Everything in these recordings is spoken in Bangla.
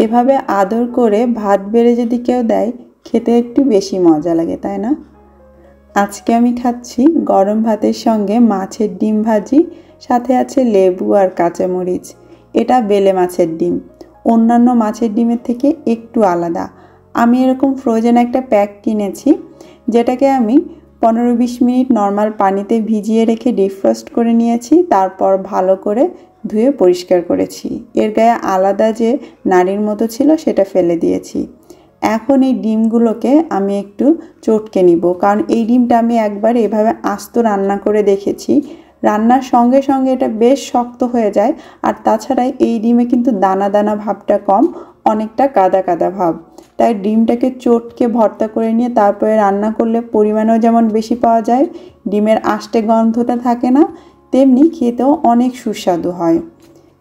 এভাবে আদর করে ভাত বেড়ে যদি কেউ দেয় খেতে একটু বেশি মজা লাগে, তাই না? আজকে আমি খাচ্ছি গরম ভাতের সঙ্গে মাছের ডিম ভাজি, সাথে আছে লেবু আর কাঁচামরিচ। এটা বেলে মাছের ডিম, অন্যান্য মাছের ডিমের থেকে একটু আলাদা। আমি এরকম ফ্রোজেন একটা প্যাক কিনেছি, যেটাকে আমি 15-20 মিনিট নর্মাল পানিতে ভিজিয়ে রেখে ডিফ্রস্ট করে নিয়েছি। তারপর ভালো করে ধুয়ে পরিষ্কার করেছি। এর গায়ে আলাদা যে নাড়ির মতো ছিল সেটা ফেলে দিয়েছি। এখন এই ডিমগুলোকে আমি একটু চটকে নিব, কারণ এই ডিমটা আমি একবার এভাবে আস্ত রান্না করে দেখেছি। রান্নার সঙ্গে সঙ্গে এটা বেশ শক্ত হয়ে যায়, আর তাছাড়া এই ডিমে কিন্তু দানা দানা ভাবটা কম, অনেকটা কাদা কাদা ভাব। তাই ডিমটাকে চটকে ভর্তা করে নিয়ে তারপরে রান্না করলে পরিমাণও যেমন বেশি পাওয়া যায়, ডিমের আষ্টে গন্ধটা থাকে না, তেমনি খেতেও অনেক সুস্বাদু হয়।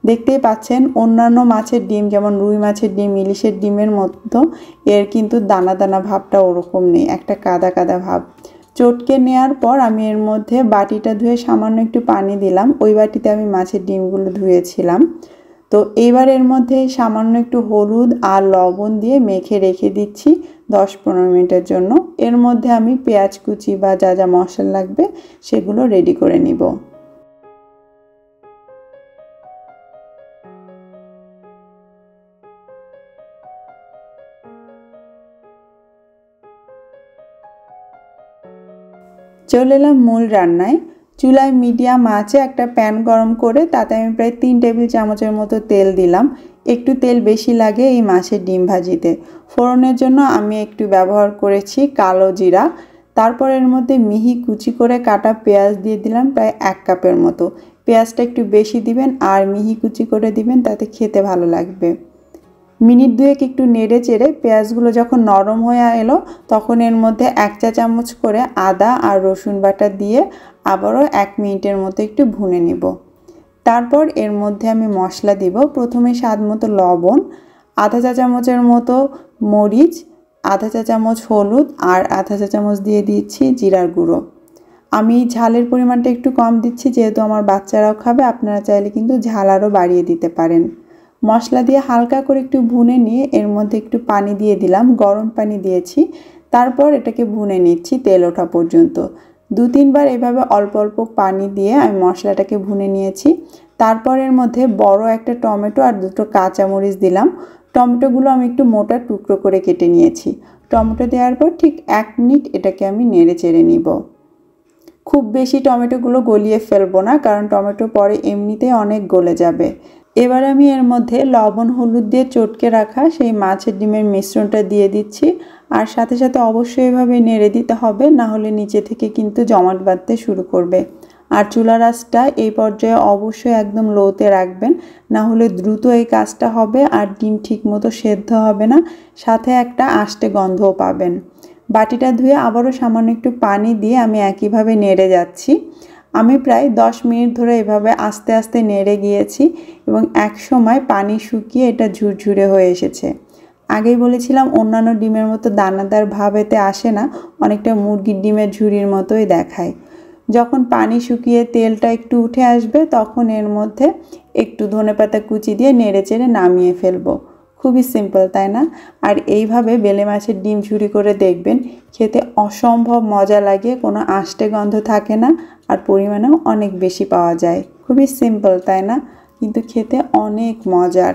দেখতেই পাচ্ছেন অন্যান্য মাছের ডিম যেমন রুই মাছের ডিম, ইলিশের ডিমের মতো এর কিন্তু দানা দানা ভাবটা ওরকম নেই, একটা কাদা কাদা ভাব। চটকে নেওয়ার পর আমি এর মধ্যে বাটিটা ধুয়ে সামান্য একটু পানি দিলাম। ওই বাটিতে আমি মাছের ডিমগুলো ধুয়েছিলাম। তো এইবার এর মধ্যে সামান্য একটু হলুদ আর লবণ দিয়ে মেখে রেখে দিচ্ছি 10-15 মিনিটের জন্য। এর মধ্যে আমি পেঁয়াজ কুচি বা যা যা মশলা লাগবে সেগুলো রেডি করে নিব। চলে এলাম মূল রান্নায়। চুলায় মিডিয়াম আঁচে একটা প্যান গরম করে তাতে আমি প্রায় 3 টেবিল চামচের মতো তেল দিলাম। একটু তেল বেশি লাগে এই মাছের ডিম ভাজিতে। ফোড়নের জন্য আমি একটু ব্যবহার করেছি কালো জিরা। তারপর এর মধ্যে মিহি কুচি করে কাটা পেঁয়াজ দিয়ে দিলাম প্রায় 1 কাপের মতো। পেঁয়াজটা একটু বেশি দিবেন আর মিহি কুচি করে দিবেন, তাতে খেতে ভালো লাগবে। মিনিট 2 একটু নেড়ে চেড়ে পেঁয়াজগুলো যখন নরম হয়ে এলো তখন এর মধ্যে 1 চা চামচ করে আদা আর রসুন বাটা দিয়ে আবারও 1 মিনিটের মতো একটু ভুনে নেব। তারপর এর মধ্যে আমি মশলা দিব। প্রথমে স্বাদ মতো লবণ, আধা চা চামচের মতো মরিচ, আধা চা চামচ হলুদ আর আধা চা চামচ দিয়ে দিচ্ছি জিরার গুঁড়ো। আমি ঝালের পরিমাণটা একটু কম দিচ্ছি যেহেতু আমার বাচ্চারাও খাবে, আপনারা চাইলে কিন্তু ঝাল আরও বাড়িয়ে দিতে পারেন। মশলা দিয়ে হালকা করে একটু ভুনে নিয়ে এর মধ্যে একটু পানি দিয়ে দিলাম, গরম পানি দিয়েছি। তারপর এটাকে ভুনে নিচ্ছি তেল ওঠা পর্যন্ত। 2-3 বার এভাবে অল্প অল্প পানি দিয়ে আমি মশলাটাকে ভুনে নিয়েছি। তারপর এর মধ্যে বড় একটা টমেটো আর 2টো কাঁচামরিচ দিলাম। টমেটোগুলো আমি একটু মোটা টুকরো করে কেটে নিয়েছি। টমেটো দেওয়ার পর ঠিক 1 মিনিট এটাকে আমি নেড়ে চেড়ে নিব। খুব বেশি টমেটোগুলো গলিয়ে ফেলবো না, কারণ টমেটো পরে এমনিতেই অনেক গলে যাবে। এবার আমি এর মধ্যে লবণ হলুদ দিয়ে চটকে রাখা সেই মাছের ডিমের মিশ্রণটা দিয়ে দিচ্ছি। আর সাথে সাথে অবশ্যই এভাবে নেড়ে দিতে হবে, না হলে নিচে থেকে কিন্তু জমাট বাঁধতে শুরু করবে। আর চুলার আঁচটা এই পর্যায়ে অবশ্যই একদম লোতে রাখবেন, না হলে দ্রুত এই কাজটা হবে আর ডিম ঠিকমতো সেদ্ধ হবে না, সাথে একটা আষ্টে গন্ধও পাবেন। বাটিটা ধুয়ে আবারও সামান্য একটু পানি দিয়ে আমি একইভাবে নেড়ে যাচ্ছি। আমি প্রায় 10 মিনিট ধরে এভাবে আস্তে আস্তে নেড়ে গিয়েছি এবং এক সময় পানি শুকিয়ে এটা ঝুরঝুরে হয়ে এসেছে। আগেই বলেছিলাম অন্যান্য ডিমের মতো দানাদার ভাব এতে আসে না, অনেকটা মুরগির ডিমের ঝুরির মতোই দেখায়। যখন পানি শুকিয়ে তেলটা একটু উঠে আসবে তখন এর মধ্যে একটু ধনেপাতা কুচি দিয়ে নেড়ে চেড়ে নামিয়ে ফেলবো। খুবই সিম্পল, তাই না? আর এইভাবে বেলে মাছের ডিম ঝুরি করে দেখবেন, খেতে অসম্ভব মজা লাগে, কোনো আষ্টে গন্ধ থাকে না আর পরিমাণেও অনেক বেশি পাওয়া যায়। খুবই সিম্পল, তাই না? কিন্তু খেতে অনেক মজার।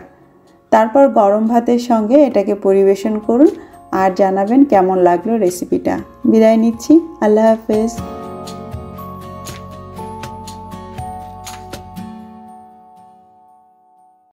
তারপর গরম ভাতের সঙ্গে এটাকে পরিবেশন করুন আর জানাবেন কেমন লাগলো রেসিপিটা। বিদায় নিচ্ছি, আল্লাহ হাফেজ।